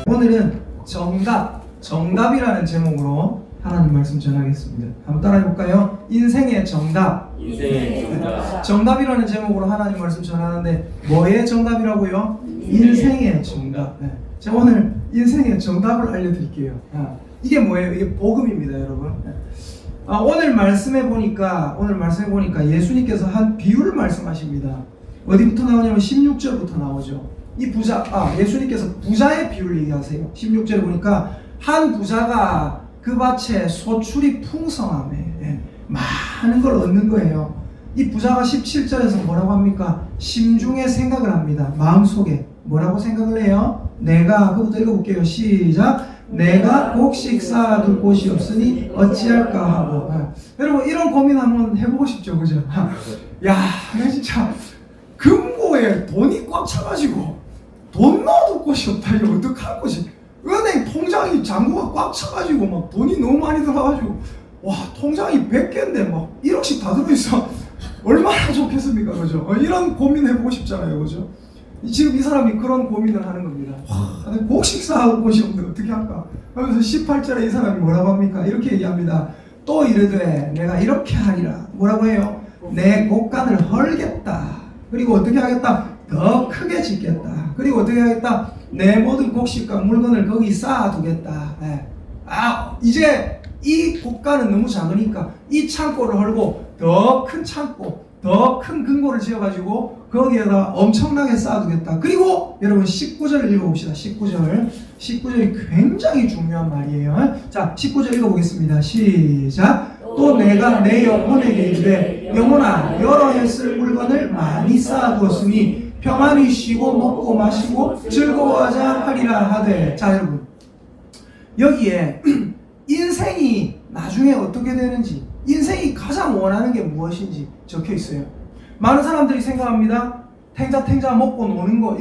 오늘은 정답이라는 제목으로 하나님 말씀 전하겠습니다. 한번 따라해볼까요? 인생의 정답. 정답이라는 제목으로 하나님 말씀 전하는데 뭐의 정답이라고요? 인생의 정답. 네. 제가 오늘 인생의 정답을 알려드릴게요. 이게 뭐예요? 이게 복음입니다, 여러분. 오늘 말씀해 보니까 예수님께서 한 비유를 말씀하십니다. 어디부터 나오냐면 16절부터 나오죠. 이 예수님께서 부자의 비유를 얘기하세요. 16절에 보니까 한 부자가 그 밭에 소출이 풍성함에 많은 걸 얻는 거예요. 이 부자가 17절에서 뭐라고 합니까? 심중에 생각을 합니다. 마음속에 뭐라고 생각을 해요? 그거부터 읽어볼게요. 시작. 내가 곡식 쌓아둘 곳이 없으니 어찌할까 하고. 여러분 이런 고민 한번 해보고 싶죠, 그죠? 야, 나 진짜 금고에 돈이 꽉 차가지고 돈 넣어둘 곳이 없다. 이거 어떡할 거지? 은행 통장이 잔고가 꽉 차가지고 막 돈이 너무 많이 들어가가지고 와, 통장이 100개인데 막 1억씩 다 들어있어. 얼마나 좋겠습니까, 그죠? 이런 고민 해보고 싶잖아요, 그죠? 지금 이 사람이 그런 고민을 하는 겁니다. 와, 곡식 쌓아올 곳이 없는데 어떻게 할까? 하면서 18절에 이 사람이 뭐라고 합니까? 이렇게 얘기합니다. 또 이르되 내가 이렇게 하리라. 뭐라고 해요? 내 곡간을 헐겠다. 그리고 어떻게 하겠다? 더 크게 짓겠다. 그리고 어떻게 하겠다? 내 모든 곡식과 물건을 거기 쌓아두겠다. 이제 이 곡간은 너무 작으니까 이 창고를 헐고 더 큰 창고, 더 큰 금고를 지어가지고 거기에다 엄청나게 쌓아두겠다. 그리고 여러분 19절을 읽어봅시다. 19절이 굉장히 중요한 말이에요. 자, 19절 읽어보겠습니다. 시작. 또 내가 내 영혼에게 이르되 영혼아, 여러 해 쓸 물건을 많이 쌓아두었으니 평안히 쉬고 먹고 마시고 즐거워하자 하리라 하되. 자, 여러분 여기에 인생이 나중에 어떻게 되는지, 인생이 가장 원하는 게 무엇인지 적혀 있어요. 많은 사람들이 생각합니다. 탱자 먹고 노는 거,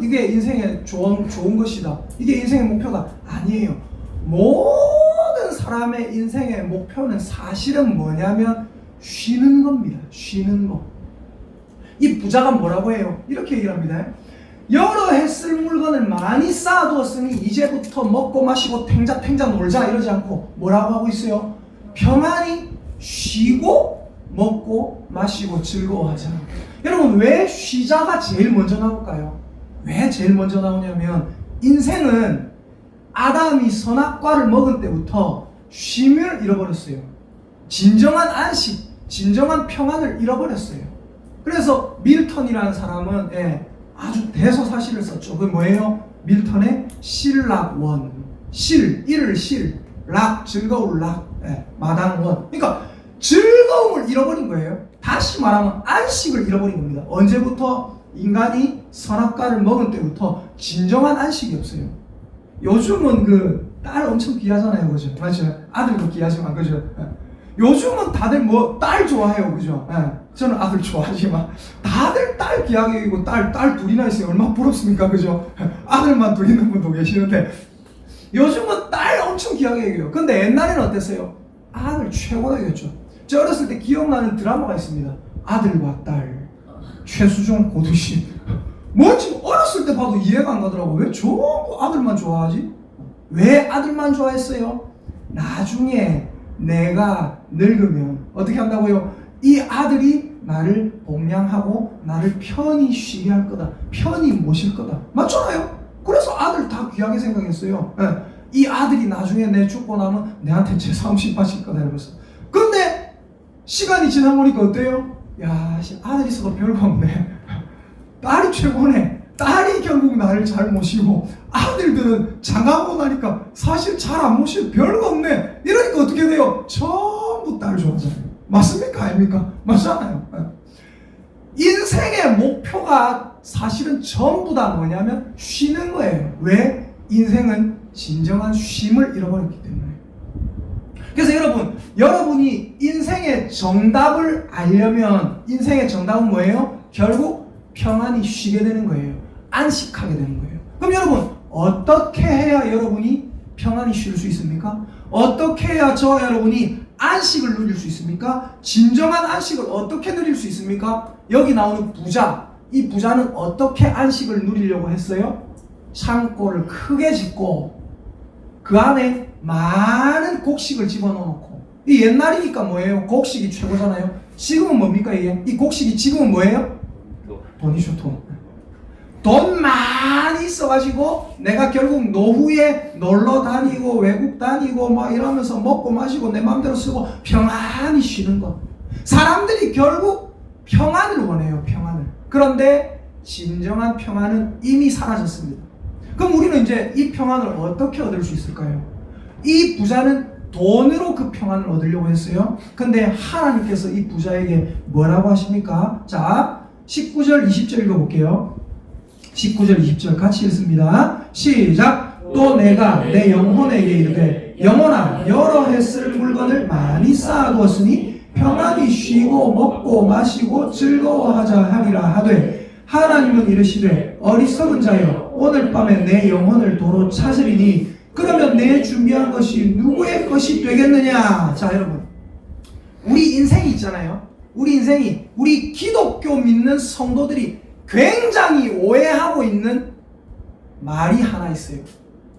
이게 인생의 좋은 것이다. 이게 인생의 목표가 아니에요. 모든 사람의 인생의 목표는 사실은 뭐냐면 쉬는 겁니다. 쉬는 거. 이 부자가 뭐라고 해요? 이렇게 얘기를 합니다. 여러 해 쓸 물건을 많이 쌓아두었으니 이제부터 먹고 마시고 탱자 놀자 이러지 않고 뭐라고 하고 있어요? 평안히 쉬고 먹고 마시고 즐거워하자. 여러분 왜 쉬자가 제일 먼저 나올까요? 왜 제일 먼저 나오냐면 인생은 아담이 선악과를 먹은 때부터 쉼을 잃어버렸어요. 진정한 안식, 진정한 평안을 잃어버렸어요. 그래서 밀턴이라는 사람은 아주 대서사시를 썼죠. 그게 뭐예요? 밀턴의 실락원. 락, 즐거울 락, 마당원. 그러니까 즐거움을 잃어버린 거예요. 다시 말하면 안식을 잃어버린 겁니다. 언제부터? 인간이 선악과를 먹은 때부터 진정한 안식이 없어요. 요즘은 딸 엄청 귀하잖아요, 그죠? 맞죠? 아들도 귀하지만, 그죠? 요즘은 다들 딸 좋아해요, 그죠? 저는 아들 좋아하지만 다들 딸 귀하게 여기고 딸 둘이나 있어요. 얼마나 부럽습니까, 그죠? 아들만 둘 있는 분도 계시는데 요즘은 딸 엄청 귀하게 여겨요. 근데 옛날에는 어땠어요? 아들 최고로 여겼죠. 저 어렸을 때 기억나는 드라마가 있습니다. 아들과 딸, 최수종, 고두심. 지금 어렸을 때 봐도 이해가 안 가더라고. 왜 전부 아들만 좋아하지? 왜 아들만 좋아했어요? 나중에 내가 늙으면 어떻게 한다고요? 이 아들이 나를 복양하고 나를 편히 쉬게 할 거다. 편히 모실 거다. 맞잖아요? 그래서 아들 다 귀하게 생각했어요. 이 아들이 나중에 내 죽고 나면 내한테 재산음 심하실 거다 이러면서. 근데 시간이 지나보니까 어때요? 야, 아들 있어도 별거 없네. 딸이 최고네. 딸이 결국 나를 잘 모시고 아들들은 장가고 나니까 사실 잘 안 모시고 별거 없네. 이러니까 어떻게 돼요? 전부 딸 좋아하잖아요. 맞습니까? 아닙니까? 맞잖아요. 인생의 목표가 사실은 전부 다 뭐냐면 쉬는 거예요. 왜? 인생은 진정한 쉼을 잃어버렸기 때문에. 그래서 여러분이 인생의 정답을 알려면 인생의 정답은 뭐예요? 결국 평안히 쉬게 되는 거예요. 안식하게 되는 거예요. 그럼 여러분 어떻게 해야 여러분이 평안히 쉴 수 있습니까? 어떻게 해야 저와 여러분이 안식을 누릴 수 있습니까? 진정한 안식을 어떻게 누릴 수 있습니까? 여기 나오는 부자, 이 부자는 어떻게 안식을 누리려고 했어요? 창고를 크게 짓고 그 안에 많은 곡식을 집어넣고, 이 옛날이니까 뭐예요? 곡식이 최고잖아요. 지금은 뭡니까 이게? 이 곡식이 지금은 뭐예요? 돈이죠, 돈. 돈 많이 있어가지고 내가 결국 노후에 놀러 다니고 외국 다니고 막 이러면서 먹고 마시고 내 마음대로 쓰고 평안히 쉬는 것. 사람들이 결국 평안을 원해요, 평안을. 그런데 진정한 평안은 이미 사라졌습니다. 그럼 우리는 이제 이 평안을 어떻게 얻을 수 있을까요? 이 부자는 돈으로 그 평안을 얻으려고 했어요. 근데 하나님께서 이 부자에게 뭐라고 하십니까? 자, 19절 20절 읽어볼게요. 19절 20절 같이 읽습니다. 시작. 또 내가 내 영혼에게 이르되 영혼아 여러 해 쓸 물건을 많이 쌓아두었으니 평안히 쉬고 먹고 마시고 즐거워하자 하리라 하되 하나님은 이르시되 어리석은 자여 오늘 밤에 내 영혼을 도로 찾으리니 그러면 내 준비한 것이 누구의 것이 되겠느냐. 자 여러분, 우리 인생이 있잖아요. 우리 인생이, 우리 기독교 믿는 성도들이 굉장히 오해하고 있는 말이 하나 있어요.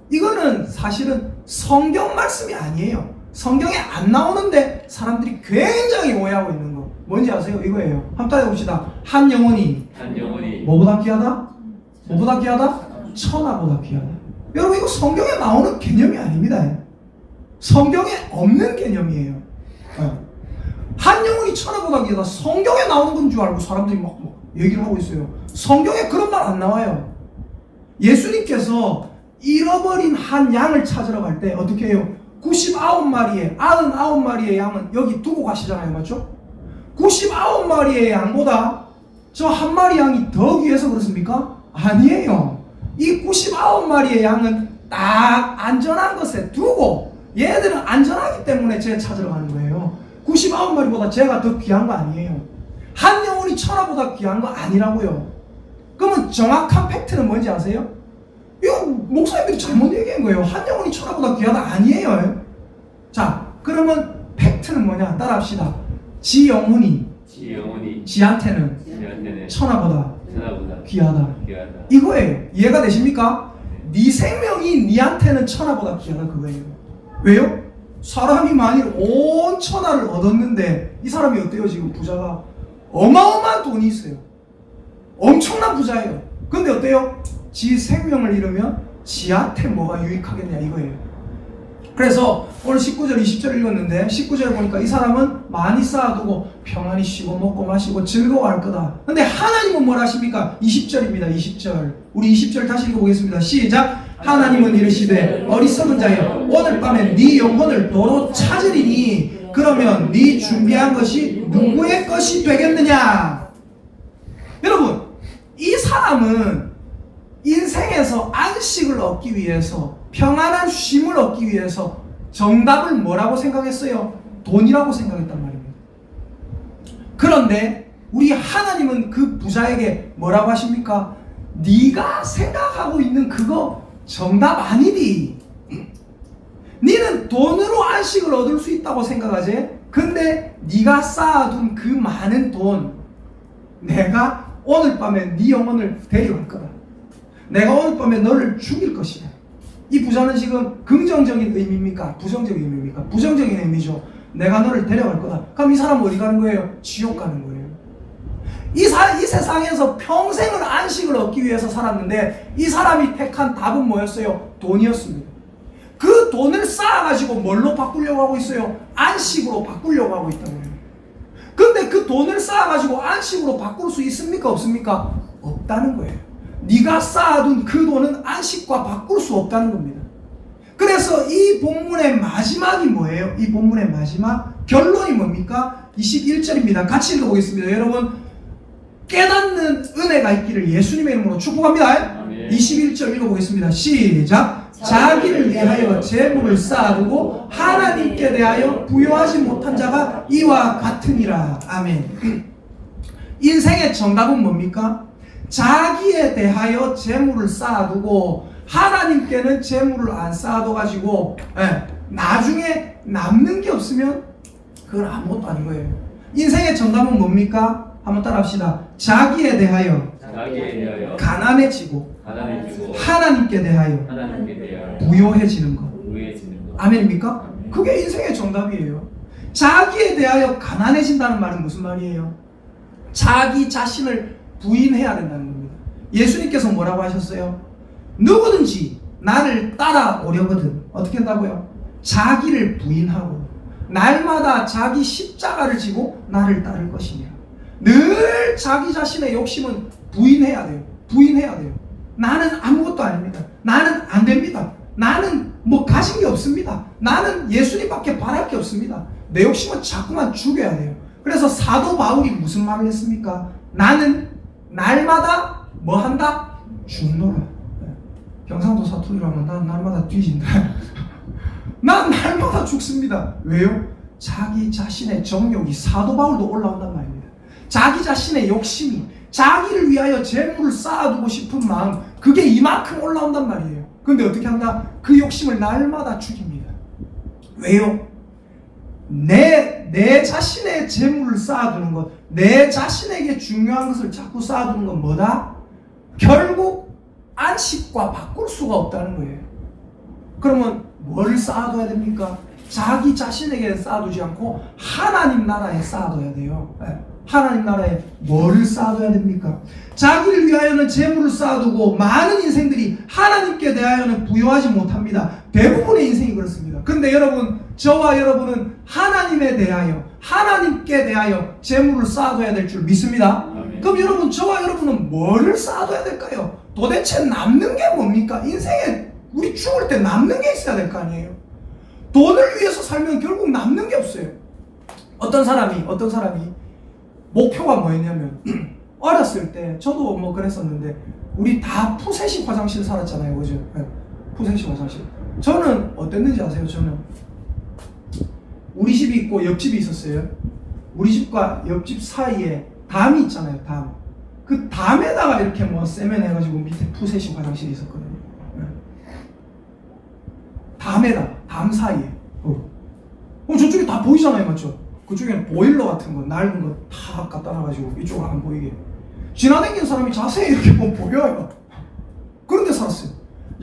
이거는 사실은 성경 말씀이 아니에요. 성경에 안 나오는데 사람들이 굉장히 오해하고 있는 거 뭔지 아세요? 이거예요. 한번 따라해 봅시다. 한 영혼이 뭐보다 귀하다? 뭐보다 귀하다? 천하보다 귀하다. 여러분, 이거 성경에 나오는 개념이 아닙니다. 성경에 없는 개념이에요. 한 영혼이 천하보다 귀하다. 성경에 나오는 건 줄 알고 사람들이 막 얘기를 하고 있어요. 성경에 그런 말 안 나와요. 예수님께서 잃어버린 한 양을 찾으러 갈 때 어떻게 해요? 99마리의 양은 여기 두고 가시잖아요. 맞죠? 99마리의 양보다 저 한 마리 양이 더 귀해서 그렇습니까? 아니에요. 이 99마리의 양은 딱 안전한 것에 두고 얘들은 안전하기 때문에 제가 찾으러 가는 거예요. 99마리보다 제가 더 귀한 거 아니에요. 한 영혼이 천하보다 귀한 거 아니라고요. 그러면 정확한 팩트는 뭔지 아세요? 이거 목사님들이 잘못 얘기한 거예요. 한 영혼이 천하보다 귀하다 아니에요. 자, 그러면 팩트는 뭐냐? 따라합시다. 지 영혼이 지한테는 천하보다 귀하다. 이거예요. 이해가 되십니까? 네 생명이 니한테는 천하보다 귀하다 그거예요. 왜요? 사람이 만일 온 천하를 얻었는데 이 사람이 어때요? 지금 부자가 어마어마한 돈이 있어요. 엄청난 부자예요. 근데 어때요? 지 생명을 잃으면 지한테 뭐가 유익하겠냐 이거예요. 그래서 오늘 19절 20절 읽었는데 19절 보니까 이 사람은 많이 쌓아두고 평안히 쉬고 먹고 마시고 즐거워할 거다. 근데 하나님은 뭘 하십니까? 20절입니다. 20절. 우리 20절 다시 읽어보겠습니다. 시작. 하나님은 이르시되 어리석은 자여 오늘 밤에 네 영혼을 도로 찾으리니 그러면 네 준비한 것이 누구의 것이 되겠느냐. 여러분, 이 사람은 인생에서 안식을 얻기 위해서, 평안한 쉼을 얻기 위해서 정답을 뭐라고 생각했어요? 돈이라고 생각했단 말입니다. 그런데 우리 하나님은 그 부자에게 뭐라고 하십니까? 네가 생각하고 있는 그거 정답 아니디. 네는 돈으로 안식을 얻을 수 있다고 생각하지? 근데 네가 쌓아둔 그 많은 돈, 내가 오늘 밤에 네 영혼을 데려갈 거다. 내가 오늘 밤에 너를 죽일 것이다. 이 부자는 지금 긍정적인 의미입니까? 부정적인 의미입니까? 부정적인 의미죠. 내가 너를 데려갈 거다. 그럼 이 사람은 어디 가는 거예요? 지옥 가는 거예요. 이 세상에서 평생을 안식을 얻기 위해서 살았는데 이 사람이 택한 답은 뭐였어요? 돈이었습니다. 그 돈을 쌓아가지고 뭘로 바꾸려고 하고 있어요? 안식으로 바꾸려고 하고 있다고요. 근데 그 돈을 쌓아가지고 안식으로 바꿀 수 있습니까? 없습니까? 없다는 거예요. 네가 쌓아둔 그 돈은 안식과 바꿀 수 없다는 겁니다. 그래서 이 본문의 마지막이 뭐예요? 이 본문의 마지막 결론이 뭡니까? 21절입니다. 같이 읽어보겠습니다. 여러분, 깨닫는 은혜가 있기를 예수님의 이름으로 축복합니다. 아멘. 21절 읽어보겠습니다. 시작. 자기를 위하여 재물을 쌓아두고 하나님께 대하여 부여하지 못한 자가 이와 같으니라. 아멘. 인생의 정답은 뭡니까? 자기에 대하여 재물을 쌓아두고 하나님께는 재물을 안 쌓아둬가지고 나중에 남는 게 없으면 그건 아무것도 아닌 거예요. 인생의 정답은 뭡니까? 한번 따라합시다. 자기에 대하여 자기에 대하여 가난해지고 가난해지고 하나님께 대하여 하나님께 대하여 부요해지는 것. 부유해지는 것. 아멘입니까? 그게 인생의 정답이에요. 자기에 대하여 가난해진다는 말은 무슨 말이에요? 자기 자신을 부인해야 된다는 겁니다. 예수님께서 뭐라고 하셨어요? 누구든지 나를 따라오려거든 어떻게 한다고요? 자기를 부인하고 날마다 자기 십자가를 지고 나를 따를 것이냐. 늘 자기 자신의 욕심은 부인해야 돼요. 부인해야 돼요. 나는 아무것도 아닙니다. 나는 안 됩니다. 나는 뭐 가진 게 없습니다. 나는 예수님밖에 바랄 게 없습니다. 내 욕심은 자꾸만 죽여야 돼요. 그래서 사도 바울이 무슨 말을 했습니까? 나는 날마다 뭐 한다? 죽노라. 경상도 사투리라면 난 날마다 뒤진다. 난 날마다 죽습니다. 왜요? 자기 자신의 정욕이 사도 바울도 올라온단 말입니다. 자기 자신의 욕심이 자기를 위하여 재물을 쌓아두고 싶은 마음 그게 이만큼 올라온단 말이에요. 근데 어떻게 한다? 그 욕심을 날마다 죽입니다. 왜요? 내 자신의 재물을 쌓아두는 것, 내 자신에게 중요한 것을 자꾸 쌓아두는 건 뭐다? 결국 안식과 바꿀 수가 없다는 거예요. 그러면 뭘 쌓아둬야 됩니까? 자기 자신에게 쌓아두지 않고 하나님 나라에 쌓아둬야 돼요. 하나님 나라에 뭐를 쌓아둬야 됩니까? 자기를 위하여는 재물을 쌓아두고 많은 인생들이 하나님께 대하여는 부여하지 못합니다. 대부분의 인생이 그렇습니다. 근데 여러분, 저와 여러분은 하나님에 대하여, 하나님께 대하여 재물을 쌓아둬야 될 줄 믿습니다. 아멘. 그럼 여러분, 저와 여러분은 뭐를 쌓아둬야 될까요? 도대체 남는 게 뭡니까? 인생에 우리 죽을 때 남는 게 있어야 될 거 아니에요? 돈을 위해서 살면 결국 남는 게 없어요. 어떤 사람이 목표가 뭐였냐면 어렸을 때 저도 뭐 그랬었는데 우리 다 푸세식 화장실 살았잖아요, 그죠? 푸세식 화장실. 저는 어땠는지 아세요? 저는 우리 집이 있고 옆집이 있었어요. 우리 집과 옆집 사이에 담이 있잖아요, 담. 그 담에다가 이렇게 뭐 세면해가지고 밑에 푸세식 화장실이 있었거든요. 담 사이에. 저쪽에 다 보이잖아요, 맞죠? 그쪽에는 보일러 같은 거, 낡은 거 다 갖다 놔가지고 이쪽으로 안 보이게. 지나다니는 사람이 자세히 이렇게 보여요. 그런데 살았어요.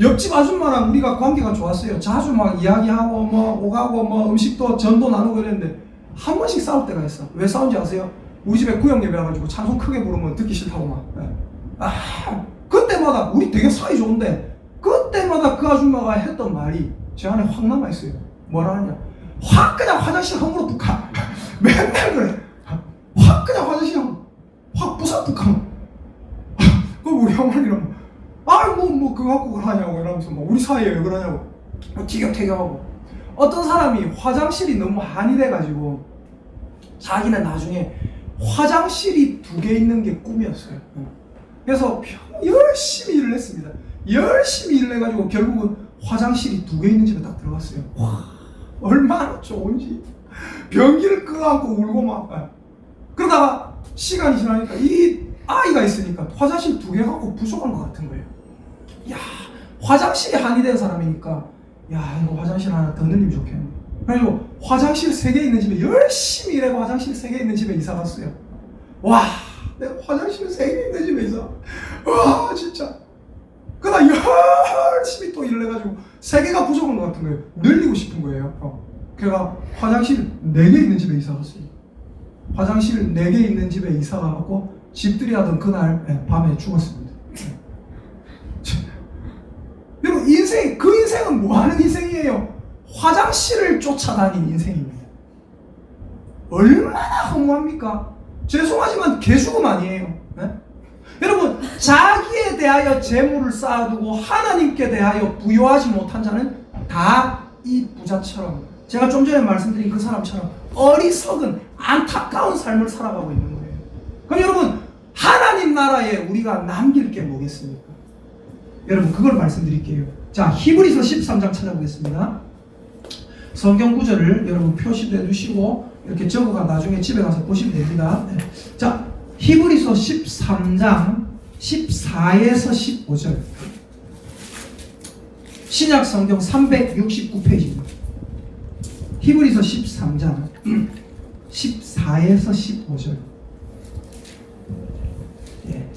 옆집 아줌마랑 우리가 관계가 좋았어요. 자주 막 이야기하고 뭐 오가고 뭐 음식도 전도 나누고 이랬는데 한 번씩 싸울 때가 있어. 왜 싸운지 아세요? 우리 집에 구역 예배라가지고 찬송 크게 부르면 듣기 싫다고 막. 그때마다 우리 되게 사이 좋은데 그때마다 그 아줌마가 했던 말이 제 안에 확 남아있어요. 뭐라 하냐? 확 그냥 화장실 헝으로 북한. 맨날 그래. 확 그냥 화장실 확 부숴 북한. 그럼 우리 어머니랑 뭐 그거 갖고 그러냐고 이러면서 뭐 우리 사이에 왜 그러냐고 티격태격하고. 어떤 사람이 화장실이 너무 한이 돼가지고 자기는 나중에 화장실이 2개 있는 게 꿈이었어요. 그래서 열심히 일을 했습니다. 열심히 일을 해가지고 결국은 화장실이 2개 있는 집에 딱 들어갔어요. 와, 얼마나 좋은지. 변기를 끄안고 울고 막. 그러다가 시간이 지나니까 이 아이가 있으니까 화장실 2개 갖고 부족한 것 같은 거예요. 야, 화장실이 한이 된 사람이니까 야, 이거 화장실 하나 더 늘리면 좋겠네. 그래가지고 화장실 3개 있는 집에 열심히 일하고 화장실 3개 있는 집에 이사 갔어요. 와, 내가 화장실 3개 있는 집에 이사. 와, 진짜. 그러다 열심히 또 일을 해가지고 3개가 부족한 것 같은 거예요. 늘리고 싶은 거예요. 그래가 화장실 4개 있는 집에 이사 갔어요. 화장실 4개 있는 집에 이사 가고 집들이 하던 그날 밤에 죽었습니다. 여러분, 그 인생은 뭐 하는 인생이에요? 화장실을 쫓아다닌 인생입니다. 얼마나 허무합니까? 죄송하지만 개죽음 아니에요. 네? 여러분, 자기에 대하여 재물을 쌓아두고 하나님께 대하여 부여하지 못한 자는 다 이 부자처럼, 제가 좀 전에 말씀드린 그 사람처럼 어리석은 안타까운 삶을 살아가고 있는 거예요. 그럼 여러분, 하나님 나라에 우리가 남길 게 뭐겠습니까? 여러분, 그걸 말씀드릴게요. 자, 히브리서 13장 찾아보겠습니다. 성경 구절을 여러분 표시도 해두시고 이렇게 적어가 나중에 집에 가서 보시면 됩니다. 네. 자, 히브리서 13장 14에서 15절. 신약 성경 369페이지입니다. 히브리서 13장 14에서 15절. 예.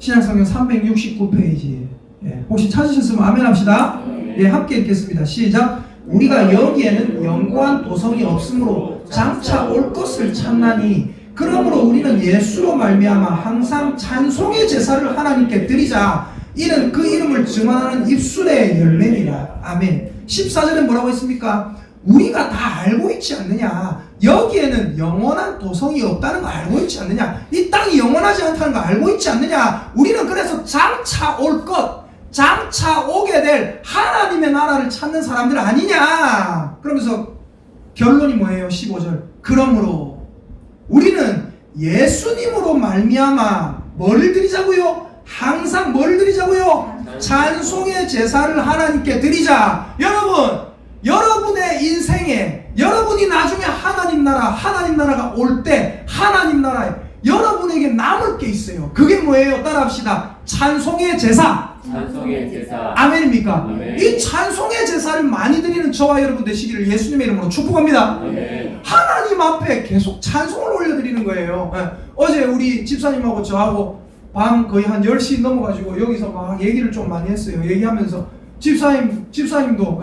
신약성경 369페이지. 예, 혹시 찾으셨으면 아멘 합시다. 예, 함께 읽겠습니다. 시작. 우리가 여기에는 영구한 도성이 없으므로 장차 올 것을 찾나니 그러므로 우리는 예수로 말미암아 항상 찬송의 제사를 하나님께 드리자. 이는 그 이름을 증언하는 입술의 열매니라. 아멘. 14절에 뭐라고 했습니까? 우리가 다 알고 있지 않느냐? 여기에는 영원한 도성이 없다는 거 알고 있지 않느냐? 이 땅이 영원하지 않다는 거 알고 있지 않느냐? 우리는 그래서 장차 올 것, 장차 오게 될 하나님의 나라를 찾는 사람들 아니냐? 그러면서 결론이 뭐예요? 15절. 그러므로 우리는 예수님으로 말미암아 뭐를 드리자고요? 항상 뭘 드리자고요? 찬송의 제사를 하나님께 드리자. 여러분, 여러분의 인생에 여러분이 나중에 하나님 나라가 올 때 하나님 나라에 여러분에게 남을 게 있어요. 그게 뭐예요? 따라합시다. 찬송의 제사. 찬송의 제사. 아멘입니까? 아멘. 이 찬송의 제사를 많이 드리는 저와 여러분 되시기를 예수님의 이름으로 축복합니다. 아멘. 하나님 앞에 계속 찬송을 올려드리는 거예요. 예. 어제 우리 집사님하고 저하고 밤 거의 한 10시 넘어가지고 여기서 막 얘기를 좀 많이 했어요. 얘기하면서 집사님도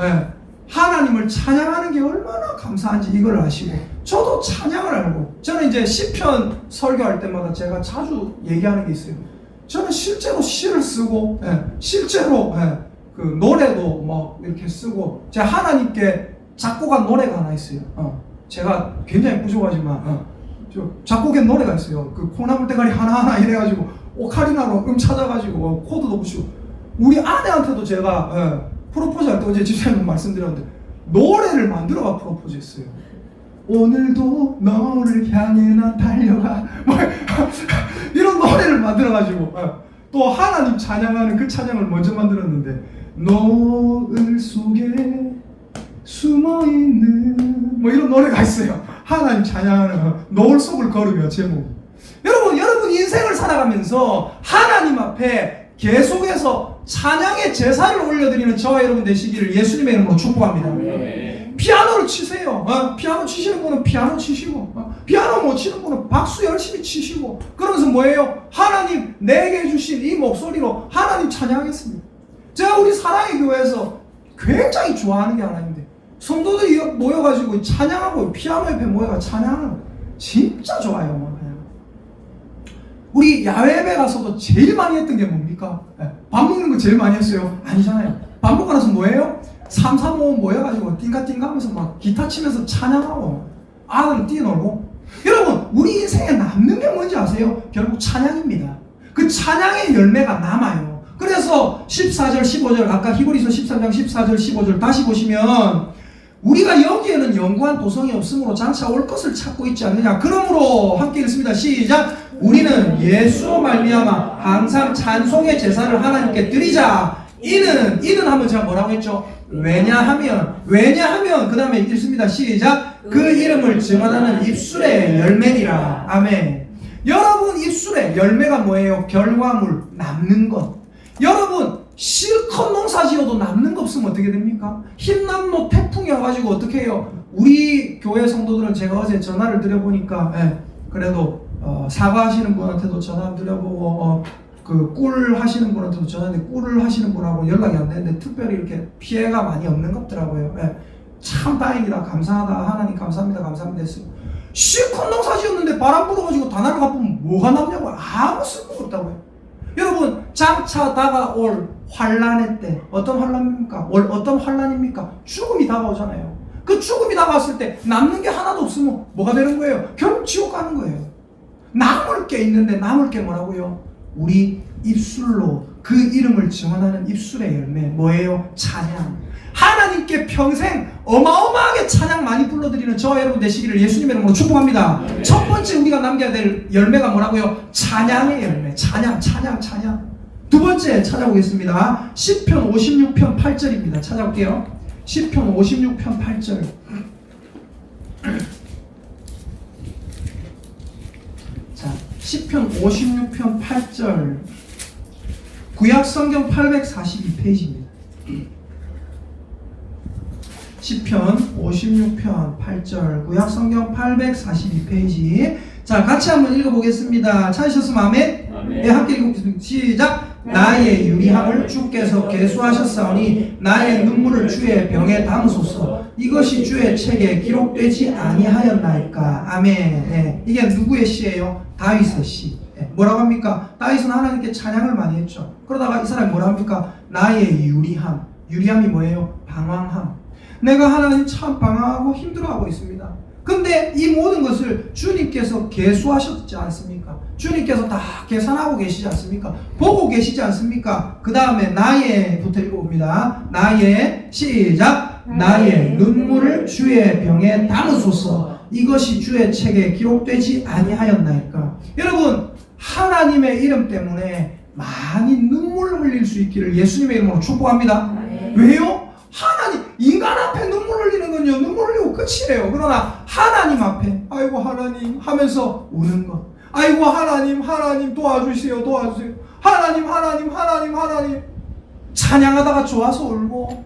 하나님을 찬양하는 게 얼마나 감사한지 이걸 아시고 저도 찬양을 알고 저는 이제 시편 설교할 때마다 제가 자주 얘기하는 게 있어요. 저는 실제로 시를 쓰고 실제로 그 노래도 막 이렇게 쓰고 제가 하나님께 작곡한 노래가 하나 있어요. 제가 굉장히 부족하지만 저 작곡한 노래가 있어요. 그 콩나물 대가리 하나하나 이래가지고 오카리나로 찾아가지고 코드도 붙이고 우리 아내한테도 제가 프로포즈 할 때 어제 집사님 말씀드렸는데 노래를 만들어가 프로포즈 했어요. 오늘도 너를 향해 난 달려가 뭐 이런 노래를 만들어가지고 또 하나님 찬양하는 그 찬양을 먼저 만들었는데 노을 속에 숨어있는 뭐 이런 노래가 있어요. 하나님 찬양하는 노을 속을 걸으며 제목. 여러분 인생을 살아가면서 하나님 앞에 계속해서 찬양의 제사를 올려드리는 저와 여러분 되시기를 예수님의 이름으로 축복합니다. 아멘. 피아노를 치세요. 피아노 치시는 분은 피아노 치시고 피아노 못 치는 분은 박수 열심히 치시고 그러면서 뭐예요? 하나님 내게 주신 이 목소리로 하나님 찬양하겠습니다. 제가 우리 사랑의 교회에서 굉장히 좋아하는 게 하나 있는데 성도들이 모여가지고 찬양하고 피아노 옆에 모여가 찬양하는 거 진짜 좋아요. 우리 야외 예배 가서도 제일 많이 했던 게 뭡니까? 밥 먹는 거 제일 많이 했어요? 아니잖아요. 밥 먹고 나서 뭐예요? 3, 4, 5 모여가지고 띵가띵가 하면서 막 기타 치면서 찬양하고 아들은 뛰놀고. 여러분 우리 인생에 남는 게 뭔지 아세요? 결국 찬양입니다. 그 찬양의 열매가 남아요. 그래서 14절 15절 아까 히브리서 13장 14절 15절 다시 보시면 우리가 여기에는 영구한 도성이 없으므로 장차 올 것을 찾고 있지 않느냐. 그러므로 함께 읽습니다. 시작. 우리는 예수로 말미암아 항상 찬송의 제사를 하나님께 드리자. 이는 하면 제가 뭐라고 했죠? 왜냐하면 그 다음에 읽습니다. 시작. 그 이름을 증언하는 입술의 열매니라. 아멘. 여러분 입술의 열매가 뭐예요? 결과물, 남는 것. 여러분 실컷 농사 지어도 남는 거 없으면 어떻게 됩니까? 흰남노 태풍이 와가지고 어떻게 해요? 우리 교회 성도들은 제가 어제 전화를 드려보니까 그래도 사과하시는 분한테도 전화 드려보고 그 꿀 하시는 분한테도 전화했는데 꿀을 하시는 분하고 연락이 안 되는데 특별히 이렇게 피해가 많이 없는 것 같더라고요. 참 다행이다. 감사하다. 하나님 감사합니다. 감사합니다 했어요. 실컷 농사 지었는데 바람 불어가지고 다 날아가보면 뭐가 남냐고요. 아무 쓸모 없다고요. 여러분 장차 다가올 환란의 때 어떤 환란입니까? 어떤 환란입니까? 죽음이 다가오잖아요. 그 죽음이 다가왔을 때 남는 게 하나도 없으면 뭐가 되는 거예요? 결국 지옥 가는 거예요. 남을 게 있는데 남을 게 뭐라고요? 우리 입술로 그 이름을 증언하는 입술의 열매 뭐예요? 찬양. 하나님께 평생 어마어마하게 찬양 많이 불러드리는 저와 여러분 되시기를 예수님의 이름으로 축복합니다. 첫 번째 우리가 남겨야 될 열매가 뭐라고요? 찬양의 열매. 찬양. 두 번째 찾아보겠습니다. 시편 56편 8절입니다. 찾아볼게요. 시편 56편 8절. 자, 시편 56편 8절. 구약 성경 842페이지입니다. 시편 56편 8절 구약 성경 842페이지. 자, 같이 한번 읽어보겠습니다. 찾으셨으면 아멘. 아멘. 네, 함께 읽어보겠습니다. 시작. 나의 유리함을 주께서 계수하셨사오니 나의 눈물을 주의 병에 담으소서. 이것이 주의 책에 기록되지 아니하였나이까. 아멘. 네, 이게 누구의 시예요? 다윗의 시. 네, 뭐라고 합니까? 다윗은 하나님께 찬양을 많이 했죠. 그러다가 이 사람이 뭐라 합니까? 나의 유리함. 유리함이 뭐예요? 방황함. 내가 하나님 참 방황하고 힘들어하고 있습니다. 근데 이 모든 것을 주님께서 계수하셨지 않습니까? 주님께서 다 계산하고 계시지 않습니까? 보고 계시지 않습니까? 그 다음에 나의부터 읽어봅니다. 나의 시작. 나의 눈물을 주의 병에 담으소서. 이것이 주의 책에 기록되지 아니하였나이까. 여러분, 하나님의 이름 때문에 많이 눈물을 흘릴 수 있기를 예수님의 이름으로 축복합니다. 왜요? 하나님, 인간 앞에 눈물 흘리는 건요, 눈물 흘리고 끝이에요. 그러나 하나님 앞에 아이고 하나님 하면서 우는 것, 아이고 하나님 도와주세요 하나님 찬양하다가 좋아서 울고,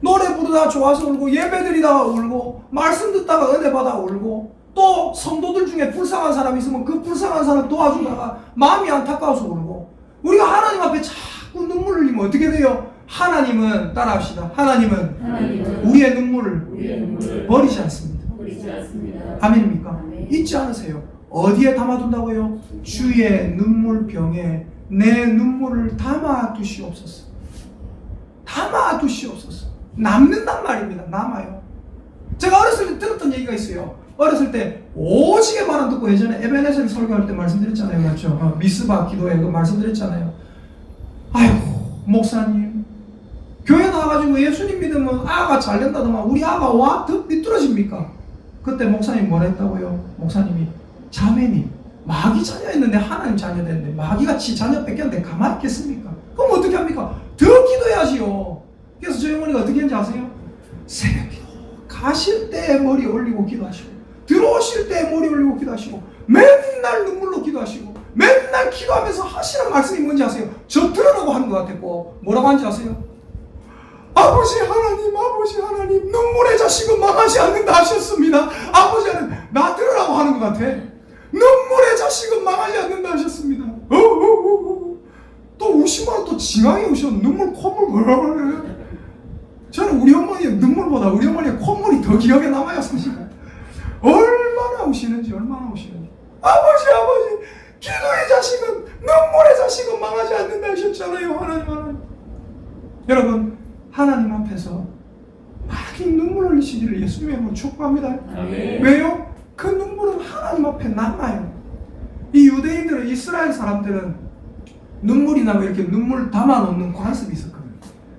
노래 부르다가 좋아서 울고, 예배 드리다가 울고, 말씀 듣다가 은혜 받아 울고, 또 성도들 중에 불쌍한 사람이 있으면 그 불쌍한 사람 도와주다가 마음이 안타까워서 울고. 우리가 하나님 앞에 자꾸 눈물 흘리면 어떻게 돼요? 하나님은, 따라합시다. 하나님은 우리의 눈물을 버리지 않습니다. 아멘입니까? 아멘. 잊지 않으세요. 어디에 담아둔다고요? 주의 눈물병에 내 눈물을 담아두시옵소서. 담아두시옵소서. 남는단 말입니다. 남아요. 제가 어렸을 때 들었던 얘기가 있어요. 어렸을 때 오지게 말 안 듣고 예전에 에베네셀 설교할 때 말씀드렸잖아요. 맞죠? 미스바 기도회 그 말씀드렸잖아요. 아이고 목사님, 교회 나와가지고 예수님 믿으면 아가 잘 된다더만 우리 아가 와 삐뚤어집니까? 그때 목사님 뭐라 했다고요? 목사님이, 자매님, 마귀 자녀였는데 하나님 자녀 됐는데 마귀같이 자녀 뺏겼는데 가만히 있겠습니까? 그럼 어떻게 합니까? 더 기도해야지요. 그래서 저희 어머니가 어떻게 했는지 아세요? 새벽 기도, 가실 때 머리 올리고 기도하시고, 들어오실 때 머리 올리고 기도하시고, 맨날 눈물로 기도하시고, 맨날 기도하면서 하시는 말씀이 뭔지 아세요? 저 들으라고 하는 것 같았고, 뭐라고 하는지 아세요? 아버지 하나님, 눈물의 자식은 망하지 않는다 하셨습니다. 아버지 하나님, 나 들으라고 하는 것 같아. 눈물의 자식은 망하지 않는다 하셨습니다. 또 우시면 또 징하게 우셔. 눈물, 콧물 뭐라고. 저는 우리 어머니의 눈물보다 우리 어머니의 콧물이 더 기억에 남아요, 사실. 얼마나 우시는지. 아버지, 기도의 자식은, 눈물의 자식은 망하지 않는다 하셨잖아요. 하나님. 여러분, 하나님 앞에서 많이 눈물 흘리시기를 예수님의 이름으로 축복합니다. 아멘. 왜요? 그 눈물은 하나님 앞에 남아요. 이 유대인들은, 이스라엘 사람들은 눈물이 나고 이렇게 눈물 담아놓는 관습이 있었거든요.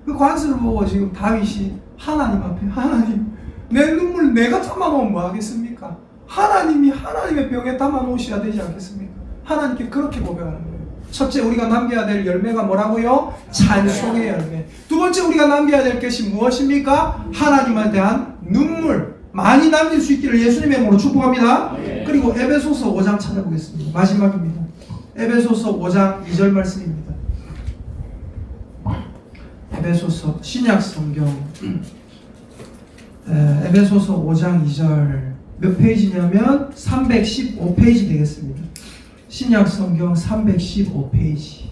그 관습을 보고 지금 다윗이 하나님 앞에, 하나님, 내 눈물 내가 담아놓으면 뭐 하겠습니까? 하나님이 하나님의 병에 담아놓으셔야 되지 않겠습니까? 하나님께 그렇게 고백하는 거예요. 첫째, 우리가 남겨야 될 열매가 뭐라고요? 찬송의 열매. 두 번째, 우리가 남겨야 될 것이 무엇입니까? 하나님에 대한 눈물, 많이 남길 수 있기를 예수님의 이름으로 축복합니다. 그리고 에베소서 5장 찾아보겠습니다. 마지막입니다. 에베소서 5장 2절 말씀입니다. 에베소서 신약 성경 에베소서 5장 2절 몇 페이지냐면 315페이지 되겠습니다. 신약 성경 315페이지.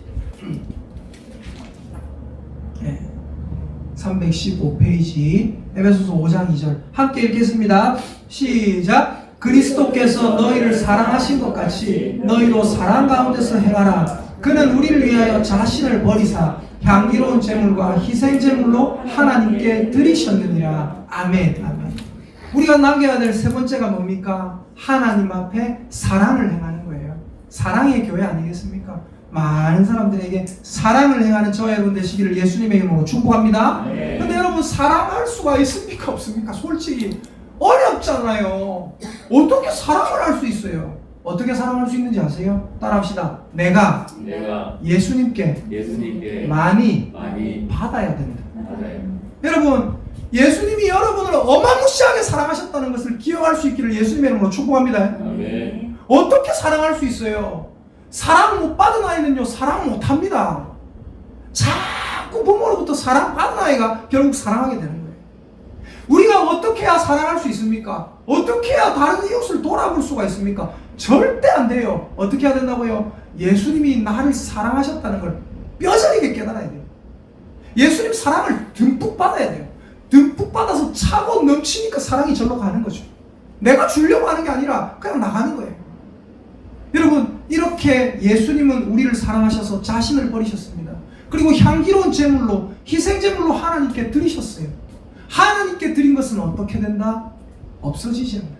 315페이지 에베소서 5장 2절 함께 읽겠습니다. 시작. 그리스도께서 너희를 사랑하신 것 같이 너희도 사랑 가운데서 행하라. 그는 우리를 위하여 자신을 버리사 향기로운 제물과 희생 제물로 하나님께 드리셨느니라. 아멘. 우리가 남겨야 될 세 번째가 뭡니까? 하나님 앞에 사랑을 행하는 거예요. 사랑의 교회 아니겠습니까? 많은 사람들에게 사랑을 행하는 저와 여러분 되시기를 예수님의 이름으로 축복합니다. 근데 여러분, 사랑할 수가 있습니까? 없습니까? 솔직히 어렵잖아요. 어떻게 사랑을 할 수 있어요? 어떻게 사랑할 수 있는지 아세요? 따라합시다. 내가 예수님께 많이 받아야 된다. 여러분, 예수님이 여러분을 어마무시하게 사랑하셨다는 것을 기억할 수 있기를 예수님의 이름으로 축복합니다. 어떻게 사랑할 수 있어요? 사랑 못 받은 아이는요, 사랑 못 합니다. 자꾸 부모로부터 사랑 받은 아이가 결국 사랑하게 되는 거예요. 우리가 어떻게 해야 사랑할 수 있습니까? 어떻게 해야 다른 이웃을 돌아볼 수가 있습니까? 절대 안 돼요. 어떻게 해야 된다고요? 예수님이 나를 사랑하셨다는 걸 뼈저리게 깨달아야 돼요. 예수님 사랑을 듬뿍 받아야 돼요. 듬뿍 받아서 차고 넘치니까 사랑이 절로 가는 거죠. 내가 주려고 하는 게 아니라 그냥 나가는 거예요. 여러분, 이렇게 예수님은 우리를 사랑하셔서 자신을 버리셨습니다. 그리고 향기로운 제물로, 희생제물로 하나님께 드리셨어요. 하나님께 드린 것은 어떻게 된다? 없어지지 않아요.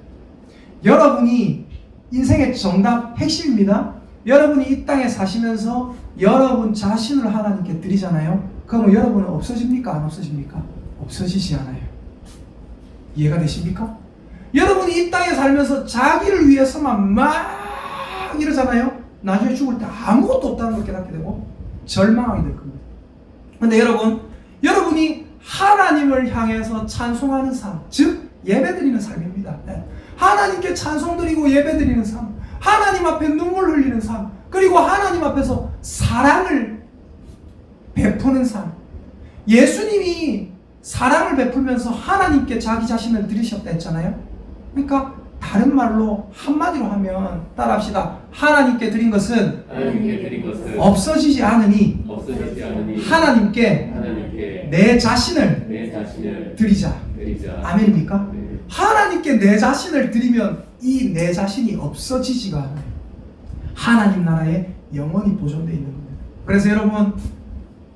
여러분이 인생의 정답, 핵심입니다. 여러분이 이 땅에 사시면서 여러분 자신을 하나님께 드리잖아요. 그러면 여러분은 없어집니까? 안 없어집니까? 없어지지 않아요. 이해가 되십니까? 여러분이 이 땅에 살면서 자기를 위해서만 막 이러잖아요. 나중에 죽을 때 아무것도 없다는 걸 깨닫게 되고 절망하게 될 겁니다. 근데 여러분이 하나님을 향해서 찬송하는 삶, 즉 예배드리는 삶입니다. 하나님께 찬송드리고 예배드리는 삶, 하나님 앞에 눈물 흘리는 삶, 그리고 하나님 앞에서 사랑을 베푸는 삶. 예수님이 사랑을 베풀면서 하나님께 자기 자신을 드리셨다 했잖아요. 그러니까 다른 말로 한마디로 하면 따라합시다. 하나님께 드린 것은 없어지지 않으니 하나님께 내 자신을 드리자. 아멘입니까? 네. 하나님께 내 자신을 드리면 이 내 자신이 없어지지가 않아요. 하나님 나라에 영원히 보존되어 있는 겁니다. 그래서 여러분,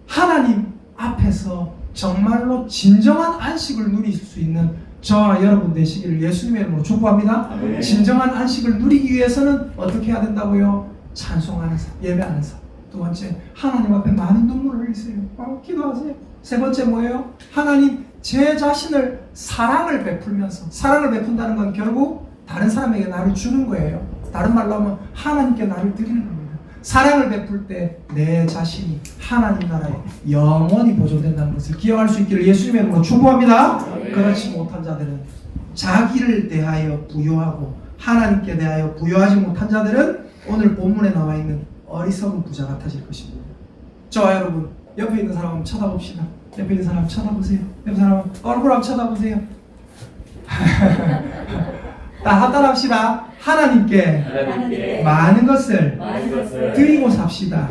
하나님 앞에서 정말로 진정한 안식을 누릴 수 있는 저와 여러분 되시기를 예수님의 이름으로 축복합니다. 아멘. 진정한 안식을 누리기 위해서는 어떻게 해야 된다고요? 찬송하는 삶, 예배하는 삶. 두 번째, 하나님 앞에 많은 눈물을 흘리세요. 기도하세요. 세 번째 뭐예요? 하나님, 제 자신을 사랑을 베풀면서, 사랑을 베푼다는 건 결국 다른 사람에게 나를 주는 거예요. 다른 말로 하면 하나님께 나를 드리는 겁니다. 사랑을 베풀 때 내 자신이 하나님 나라에 영원히 보존된다는 것을 기억할 수 있기를 예수님의 이름으로 축복합니다. 아멘. 그렇지 못한 자들은 자기를 대하여 부요하고 하나님께 대하여 부요하지 못한 자들은 오늘 본문에 나와 있는 어리석은 부자 같아질 것입니다. 저와 여러분, 옆에 있는 사람 한번 쳐다봅시다. 옆에 있는 사람 쳐다보세요. 옆에 사람 얼굴 한번 쳐다보세요. 다 따라합시다. 하나님께 많은 것을 드리고 삽시다.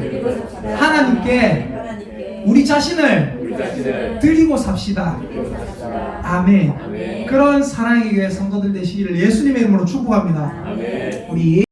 하나님께 우리 자신을 드리고 삽시다. 아멘. 그런 사랑의 교회 성도들 되시기를 예수님의 이름으로 축복합니다. 아멘. 우리